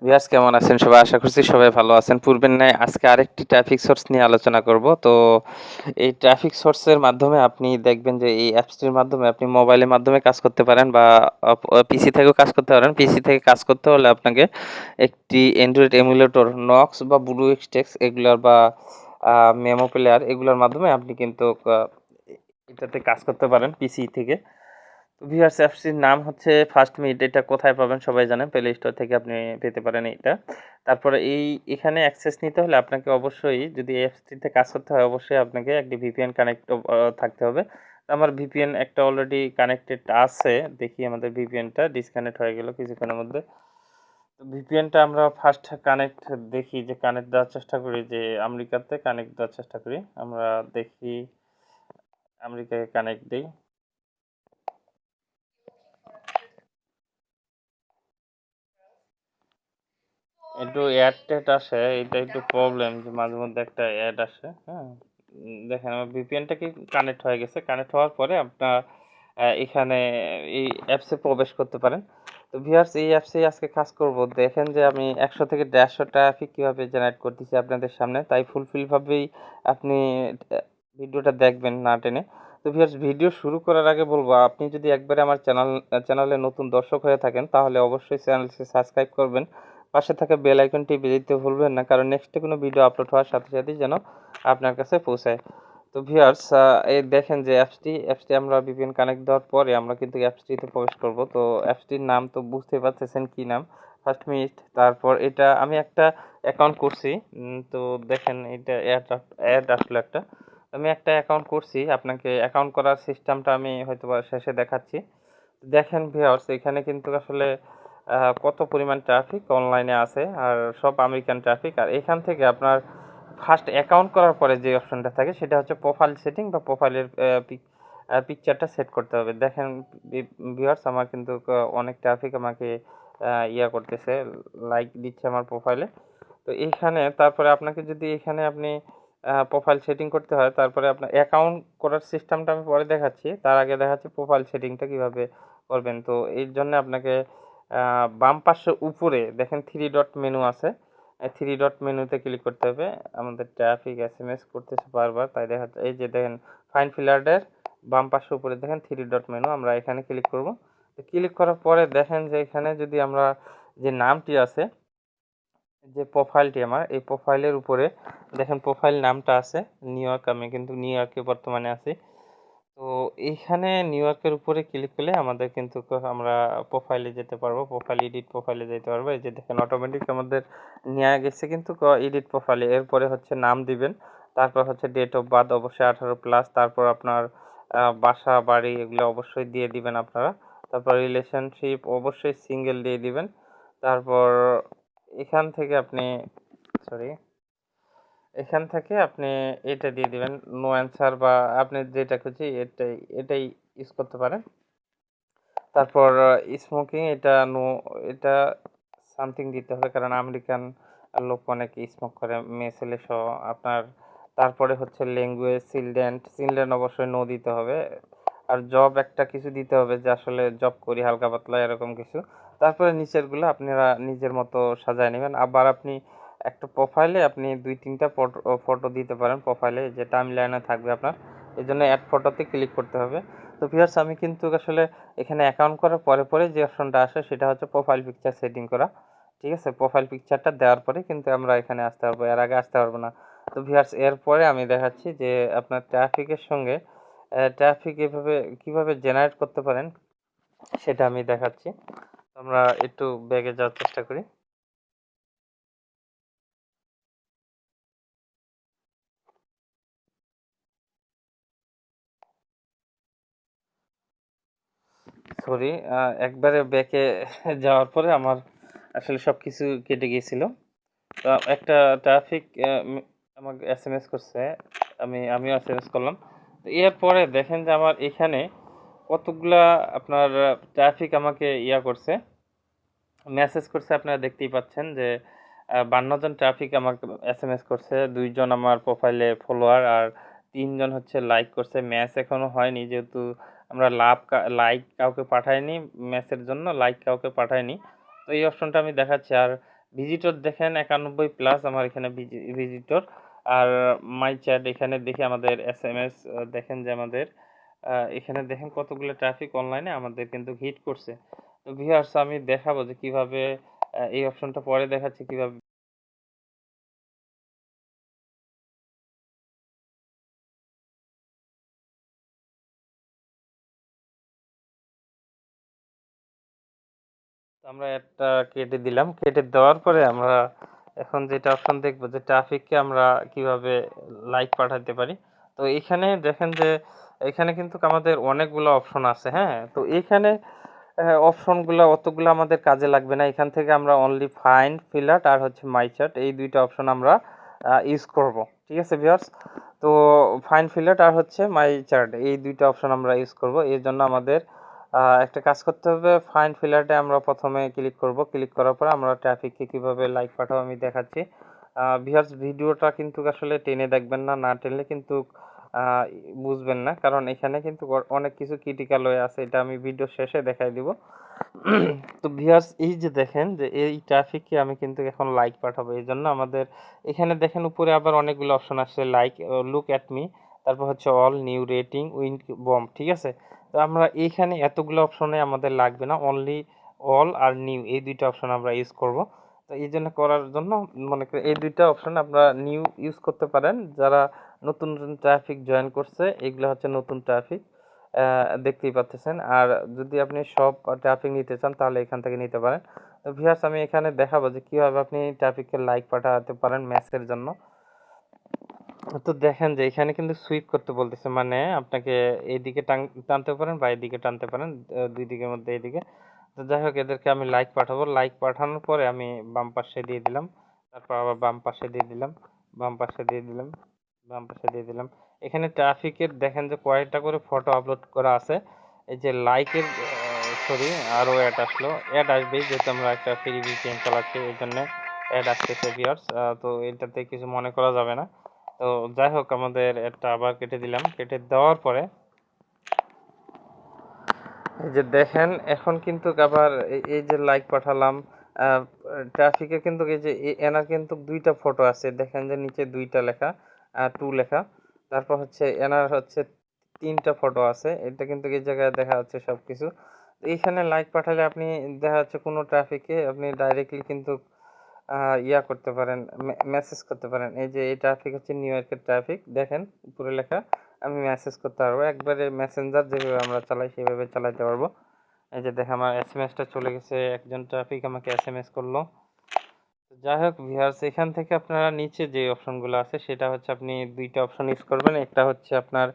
Viewers কেমন আছেন সবাই? আশা করছি সবাই ভালো আছেন। পূর্বের ন্যায় আজকে আরেকটি ট্রাফিক সোর্স নিয়ে আলোচনা করব। তো এই ট্রাফিক সোর্সের মাধ্যমে আপনি দেখবেন যে এই অ্যাপসটির মাধ্যমে আপনি মোবাইলের মাধ্যমে কাজ করতে পারেন বা পিসি থেকেও কাজ করতে পারেন। পিসি থেকে কাজ করতে হলে আপনাকে একটি অ্যান্ড্রয়েড এমুলেটর নক্স বা ব্লু এক্সটেক্স এগুলার বা মেমো প্লেয়ার এগুলোর মাধ্যমে আপনি কিন্তু এটাতে কাজ করতে পারেন পিসি থেকে। তো ভিউয়ার্স অ্যাপসটির নাম হচ্ছে ফার্স্ট মিট। এটা কোথায় পাবেন সবাই জানেন। প্লে স্টোর থেকে আপনি পেতে পারেন এইটা। তারপরে এখানে অ্যাক্সেস নিতে হলে আপনাকে অবশ্যই যদি এই অ্যাপসটিতে কাজ করতে হয় অবশ্যই আপনাকে একটি ভিপিএন কানেক্ট থাকতে হবে। আমার ভিপিএন একটা অলরেডি কানেক্টেড আছে। দেখি আমাদের ভিপিএনটা ডিসকানেক্ট হয়ে গেল কিছুক্ষণের মধ্যে। তো ভিপিএনটা আমরা ফার্স্ট কানেক্ট দেখি যে কানেক্ট দেওয়ার চেষ্টা করি যে আমেরিকাতে কানেক্ট দেওয়ার চেষ্টা করি। আমরা দেখি আমেরিকায় কানেক্ট দেই। একটু অ্যাড-ট্যাড আসে, এটা একটু প্রবলেম যে মাঝে মধ্যে একটা অ্যাড আসে, হ্যাঁ? দেখেন আমার ভিপিএনটা কি কানেক্ট হয়ে গেছে। কানেক্ট হওয়ার পরে আপনার এখানে এই অ্যাপসে প্রবেশ করতে পারেন। তো ভিউয়ার্স এই অ্যাপসেই আজকে কাজ করব। দেখেন যে আমি ১০০ থেকে ১৫০ ট্রাফিক কিভাবে জেনারেট করতেছি আপনাদের সামনে। তাই ফুলফিল ভাবেই আপনি ভিডিওটা দেখবেন না টেনে। তো ভিউয়ার্স ভিডিও শুরু করার আগে বলব আপনি যদি একবারে আমার চ্যানেলে নতুন দর্শক হয়ে থাকেন তাহলে অবশ্যই চ্যানেলটি সাবস্ক্রাইব করবেন। পাশে থাকা বেল আইকনটি দিতে ভুলবেন না, কারণ নেক্সটে কোনো ভিডিও আপলোড হওয়ার সাথে সাথেই যেন আপনার কাছে পৌঁছায়। তো ভিউয়ার্স এই দেখেন যে অ্যাপসটি আমরা VPN কানেক্ট দেওয়ার পরে আমরা কিন্তু অ্যাপসটিতে প্রবেশ করব। তো অ্যাপসটির নাম তো বুঝতেই পারতেছেন কি নাম, ফার্স্ট মিনিট। তারপর এটা আমি একটা অ্যাকাউন্ট করছি। তো দেখেন এটা অ্যাড আসলো একটা। আমি একটা অ্যাকাউন্ট করছি। আপনাকে অ্যাকাউন্ট করার সিস্টেমটা আমি হয়তোবা শেষে দেখাচ্ছি। দেখেন ভিউয়ার্স এখানে কিন্তু আসলে কত পরিমাণ ট্রাফিক অনলাইনে আছে আর সব আমেরিকান ট্রাফিক। আর এখান থেকে আপনার ফার্স্ট অ্যাকাউন্ট করার পরে যে অপশনটা থাকে সেটা হচ্ছে প্রোফাইল সেটিং বা প্রোফাইলের পিকচারটা সেট করতে হবে। দেখেন ভিউয়ার্স আমার কিন্তু অনেক ট্রাফিক আমাকে করতেছে, লাইক দিচ্ছে আমার প্রোফাইলে। তো এইখানে তারপরে আপনাকে যদি এখানে আপনি প্রোফাইল সেটিং করতে হয়, তারপরে আপনার অ্যাকাউন্ট করার সিস্টেমটা আমি পরে দেখাচ্ছি। তার আগে দেখাচ্ছি প্রোফাইল সেটিংটা কিভাবে করবেন। তো এর জন্য আপনাকে বাম পাশে উপরে দেখেন 3 ডট মেনু আছে। 3 ডট মেনুতে ক্লিক করতে হবে। আমাদের ট্রাফিক এসএমএস করতেছে বারবার, তাই দেখাচ্ছে। এই যে দেখেন ফাইন ফিল্টারের বাম পাশে উপরে দেখেন 3 ডট মেনু, আমরা এখানে ক্লিক করব। তো ক্লিক করার পরে দেখেন যে এখানে যদি আমরা যে নামটি আছে, যে প্রোফাইলটি আমার, এই প্রোফাইলের উপরে দেখেন প্রোফাইল নামটা আছে নিউ ইয়র্ক। আমি কিন্তু নিউ ইয়র্কে বর্তমানে আছি। তো এইখানে নিউ ইয়র্কের উপরে ক্লিক করলে আমাদের কিন্তু আমরা প্রোফাইলে যেতে পারবো। প্রোফাইলে যেতে পারবো। এই যে দেখেন অটোমেটিক আমাদের নিয়ে গেছে কিন্তু এডিট প্রোফাইলে। এরপরে হচ্ছে নাম দিবেন। তারপর হচ্ছে ডেট অফ বার্থ অবশ্যই 18+। তারপর আপনার বাসা বাড়ি এগুলো অবশ্যই দিয়ে দিবেন আপনারা। তারপর রিলেশনশিপ অবশ্যই সিঙ্গেল দিয়ে দিবেন। তারপর এখান থেকে আপনি সরি এখান থেকে আপনি এটা দিয়ে দিবেন নো অ্যানসার, বা আপনি যেটা খুশি এটাই ইউজ করতে পারেন। তারপর স্মোকিং এটা সামথিং দিতে হবে, কারণ আমেরিকান লোক অনেক স্মোক করে, মেয়ে ছেলে সহ আপনার। তারপরে হচ্ছে ল্যাঙ্গুয়েজ চিলড্রেন অবশ্যই নো দিতে হবে। আর জব একটা কিছু দিতে হবে যে আসলে জব করি হালকা পাতলা এরকম কিছু। তারপরে নিচেরগুলো আপনারা নিজের মতো সাজায় নেবেন। আবার আপনি একটা প্রোফাইলে আপনি ২-৩টা ফটো দিতে পারেন প্রোফাইলে, যে টাইমলাইনে থাকবে আপনার। এজন্য অ্যাড ফটোতে ক্লিক করতে হবে। তো ভিউয়ার্স আমি কিন্তু আসলে এখানে অ্যাকাউন্ট করার পরে যে অপশনটা আসে সেটা হচ্ছে প্রোফাইল পিকচার সেটিং করা। ঠিক আছে? প্রোফাইল পিকচারটা দেওয়ার পরে কিন্তু আমরা এখানে আসতে পারবো, এর আগে আসতে পারবো না। তো ভিউয়ার্স এরপরে আমি দেখাচ্ছি যে আপনার ট্রাফিকের সঙ্গে ট্রাফিক কিভাবে জেনারেট করতে পারেন সেটা আমি দেখাচ্ছি। আমরা একটু ব্যাকে যাওয়ার চেষ্টা করি। সরি, একবারে ব্যাকে যাওয়ার পরে আমার আসলে সবকিছু কেটে গিয়েছিল। তো একটা ট্রাফিক আমাকে এসএমএস করছে। আমিও এসএমএস করলাম। তো এরপরে দেখেন যে আমার এখানে কতগুলা আপনার ট্রাফিক আমাকে করছে, মেসেজ করছে। আপনারা দেখতেই পাচ্ছেন যে ৫২ জন ট্রাফিক আমাকে এসএমএস করছে। ২ জন আমার প্রোফাইলে ফলোয়ার আর ৩ জন হচ্ছে লাইক করছে। ম্যাচ এখনো হয়নি যেহেতু আমরা লাইক কাউকে পাঠাইনি ম্যাচের জন্য, লাইক কাউকে পাঠাইনি। তো এই অপশনটা আমি দেখাচ্ছি। আর ভিজিটর দেখেন 91+ আমার এখানে ভিজিটর। আর মাই চ্যাট এখানে দেখি আমাদের এসএমএস দেখেন যে আমাদের এখানে দেখেন কতগুলো ট্রাফিক অনলাইনে আমাদের কিন্তু হিট করছে। তো ভিউয়ার্স আমি দেখাবো যে কিভাবে এই অপশনটা পরে দেখাচ্ছি কিভাবে আমরা একটা কেটে দিলাম। কেটে দেওয়ার পরে আমরা এখন যেটা অপশন দেখব যে ট্রাফিককে আমরা কিভাবে লাইক পাঠাতে পারি। তো এখানে দেখেন যে এখানে কিন্তু আমাদের অনেকগুলো অপশন আছে, হ্যাঁ? তো এইখানে অপশনগুলা অতগুলো আমাদের কাজে লাগবে না। এখান থেকে আমরা অনলি ফাইন্ড, ফিল আউট আর হচ্ছে মাই চার্ট এই ২ টা অপশন আমরা ইউজ করব। ঠিক আছে ভিউয়ার্স? তো ফাইন্ড, ফিল আউট আর হচ্ছে মাই চার্ট এই ২ টা অপশন আমরা ইউজ করব। এর জন্য আমাদের একটা কাজ করতে হবে। ফাইন্ড, ফিল আউট এ আমরা ১ম এ ক্লিক করব। ক্লিক করার পর আমরা ট্রাফিককে কিভাবে লাইক পাঠাবো আমি দেখাচ্ছি। ভিউয়ার্স ভিডিওটা কিন্তু আসলে টেনে দেখবেন না। না টেনলে কিন্তু আ বুঝবেন না। কারণ এখানে কিন্তু অনেক কিছু ক্রিটিক্যাল ওয়ে আছে। এটা আমি ভিডিওর শেষে দেখাই দিব। তো ভিউয়ার্স এই যে দেখেন যে এই ট্রাফিককে আমি কিন্তু এখন লাইক পাঠাবো। এজন্য আমাদের এখানে দেখেন উপরে আবার অনেকগুলো অপশন আসছে লাইক, লুক এট মি, তারপর হচ্ছে all, new, rating, win, bomb. ঠিক আছে? তো আমরা এইখানে এতগুলো অপশনে আমাদের লাগবে না। অনলি অল আর নিউ এই ২ টা অপশন আমরা ইউজ করব। তো এইজন্য করার জন্য মনে করেন এই ২ টা অপশন আপনারা নিউ ইউজ করতে পারেন। যারা নতুন, নতুন ট্রাফিক জয়েন করছে এগুলো হচ্ছে নতুন ট্রাফিক। দেখতেই পাচ্তেছেন। আর যদি আপনি সব ট্রাফিক নিতে চান তাহলে এখান থেকে নিতে পারেন। তো ভিউয়ার্স আমি এখানে দেখাবো যে কিভাবে আপনি ট্রাফিককে লাইক পাঠাতে পারেন ম্যাচের জন্য। তো দেখেন যে এখানে কিন্তু সুইপ করতে বলতেছে। মানে আপনাকে এইদিকে টানতে পারেন বা এদিকে টানতে পারেন। ২ দিকের মধ্যে এদিকে। তো যাই হোক এদেরকে আমি লাইক পাঠাবো। লাইক পাঠানোর পরে আমি বাম পাশে দিয়ে দিলাম। তারপর আবার বাম পাশে দিয়ে দিলাম, বাম পাশে দিয়ে দিলাম, বাম পাশে দিয়ে দিলাম। এখানে ট্রাফিকের দেখেন যে কয়েকটা করে ফটো আপলোড করা আছে। এই যে লাইকের সরি আরো এড আসলো। এড আসবেই যেহেতু আমরা একটা ফ্রি ভিপিএন চালাচ্ছি এইজন্য এড আসতেছে ভিউয়ার্স। তো এটাতে কিছু মনে করা যাবে না। তো যাই হোক আমাদের এটা আবার কেটে দিলাম। কেটে দেওয়ার পরে এই যে দেখেন এখন কিন্তু আবার এই যে লাইক পাঠালাম ট্রাফিকে কিন্তু এই যে এনার কিন্তু ২ টা ফটো আছে। দেখেন যে নিচে ২ টা লেখা, 2 লেখা। তারপর হচ্ছে এনার হচ্ছে ৩ টা ফটো আছে। এটা কিন্তু এই জায়গায় দেখা যাচ্ছে সবকিছু। এইখানে লাইক পাঠালে আপনি দেখা যাচ্ছে কোনো ট্রাফিকে আপনি ডাইরেক্টলি কিন্তু ইয়া করতে পারেন, মেসেজ করতে পারেন। এই যে এই ট্রাফিক হচ্ছে নিউ ইয়র্কের ট্রাফিক। দেখেন উপরে লেখা। আমি মেসেজ করতে পারবো। একবারে মেসেঞ্জার যেভাবে আমরা চালাই সেভাবে চালাইতে পারবো। এই যে দেখেন আমার এসএমএসটা চলে গেছে। একজন ট্রাফিক আমাকে এসএমএস করলো। যাই হোক ভিউয়ার্স এখান থেকে আপনারা নিচে যে অপশনগুলো আছে সেটা হচ্ছে আপনি ২ টা অপশন ইউজ করবেন। একটা হচ্ছে আপনার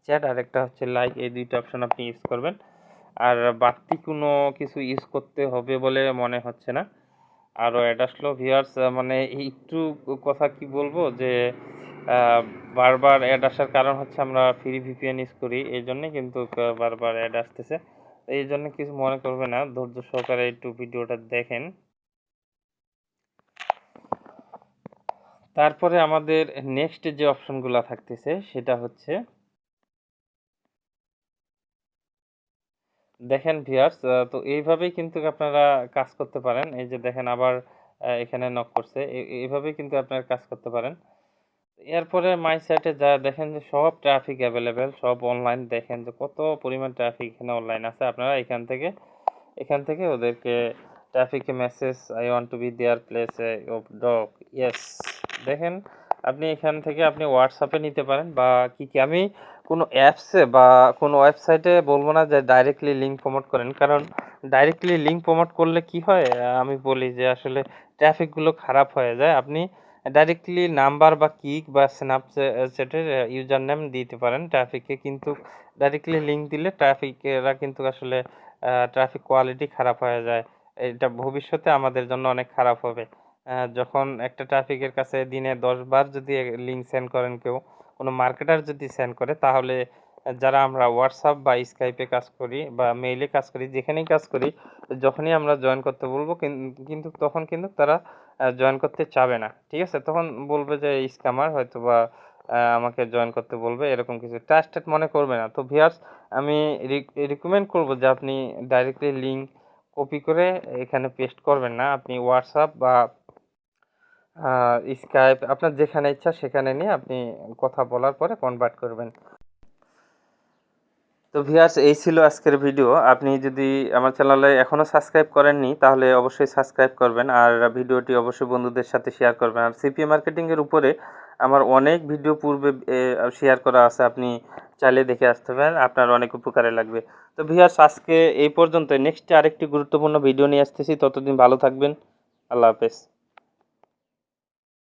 চ্যাট আর একটা হচ্ছে লাইক এই ২ টা অপশন আপনি ইউজ করবেন। আর বাড়তি কোনো কিছু ইউজ করতে হবে বলে মনে হচ্ছে না। আরও অ্যাড আসলো ভিউয়ার্স মানে একটু কথা কি বলবো যে বারবার অ্যাড আসার কারণ হচ্ছে আমরা ফ্রি ভিপিএন ইউজ করি এই জন্যে কিন্তু বারবার অ্যাড আসতেছে। এই জন্য কিছু মনে করবে না, ধৈর্য সহকারে একটু ভিডিওটা দেখেন। তারপরে আমাদের নেক্সট যে অপশনগুলো থাকতেছে সেটা হচ্ছে দেখেন ভিউয়ার্স তো এইভাবেই কিন্তু আপনারা কাজ করতে পারেন। এই যে দেখেন আবার এখানে নক করছে। এইভাবেই কিন্তু আপনারা কাজ করতে পারেন। এরপরে মাই সাইটে যা দেখেন যে সব ট্রাফিক এভেইলেবল, সব অনলাইন দেখেন যে কত পরিমাণ ট্রাফিক এখানে অনলাইন আছে। আপনারা এখান থেকে ওদেরকে ট্রাফিকে message I want to be there place of dog yes দেখেন আপনি এখান থেকে আপনি হোয়াটসঅ্যাপে নিতে পারেন বা কি আমি কোনো অ্যাপসে বা কোনো ওয়েবসাইটে বলবো না যে ডাইরেক্টলি লিঙ্ক প্রমোট করেন। কারণ ডাইরেক্টলি লিঙ্ক প্রমোট করলে কি হয় আমি বলি যে আসলে ট্রাফিকগুলো খারাপ হয়ে যায়। আপনি ডাইরেক্টলি নাম্বার বা কিক বা স্ন্যাপচ্যাটের ইউজার নেম দিতে পারেন ট্রাফিকে, কিন্তু ডাইরেক্টলি লিঙ্ক দিলে ট্রাফিকেরা কিন্তু আসলে ট্রাফিক কোয়ালিটি খারাপ হয়ে যায়। এটা ভবিষ্যতে আমাদের জন্য অনেক খারাপ হবে। যখন একটা ট্রাফিকের কাছে দিনে ১০ বার যদি লিঙ্ক সেন্ড করেন কেউ, কোনো মার্কেটার যদি সেন্ড করে তাহলে যারা আমরা WhatsApp বা Skype এ কাজ করি বা মেইলে কাজ করি, যেখানেই কাজ করি, যখনই আমরা জয়েন করতে বলবো কিন্তু তখন কিন্তু তারা জয়েন করতে চাবে না। ঠিক আছে? তখন বলবে যে স্ক্যামার হয়তোবা আমাকে জয়েন করতে বলবে এরকম কিছু। ট্রাস্টেড মনে করবে না। তো ভিউয়ার্স আমি রিকমেন্ড করব যে আপনি ডাইরেক্টলি লিঙ্ক কপি করে এখানে পেস্ট করবেন না। আপনি WhatsApp বা Skype আপনার যেখানে ইচ্ছা সেখানে নিয়ে আপনি কথা বলার পরে কনভার্ট করবেন। তো ভিউয়ার্স এই ছিল আজকের ভিডিও। আপনি যদি আমার চ্যানেলে এখনো সাবস্ক্রাইব করেননি তাহলে অবশ্যই সাবস্ক্রাইব করবেন। আর ভিডিওটি অবশ্যই বন্ধুদের সাথে শেয়ার করবেন। আর সিপিএ মার্কেটিং এর উপরে আমার অনেক ভিডিও পূর্বে শেয়ার করা আছে। আপনি চাইলে দেখে আসতে পারেন। আপনার অনেক উপকারে লাগবে। তো ভিউয়ার্স আজকে এই পর্যন্তই। নেক্সট আরেকটি গুরুত্বপূর্ণ ভিডিও নিয়ে আসতেছি। ততদিন ভালো থাকবেন। আল্লাহ হাফেজ।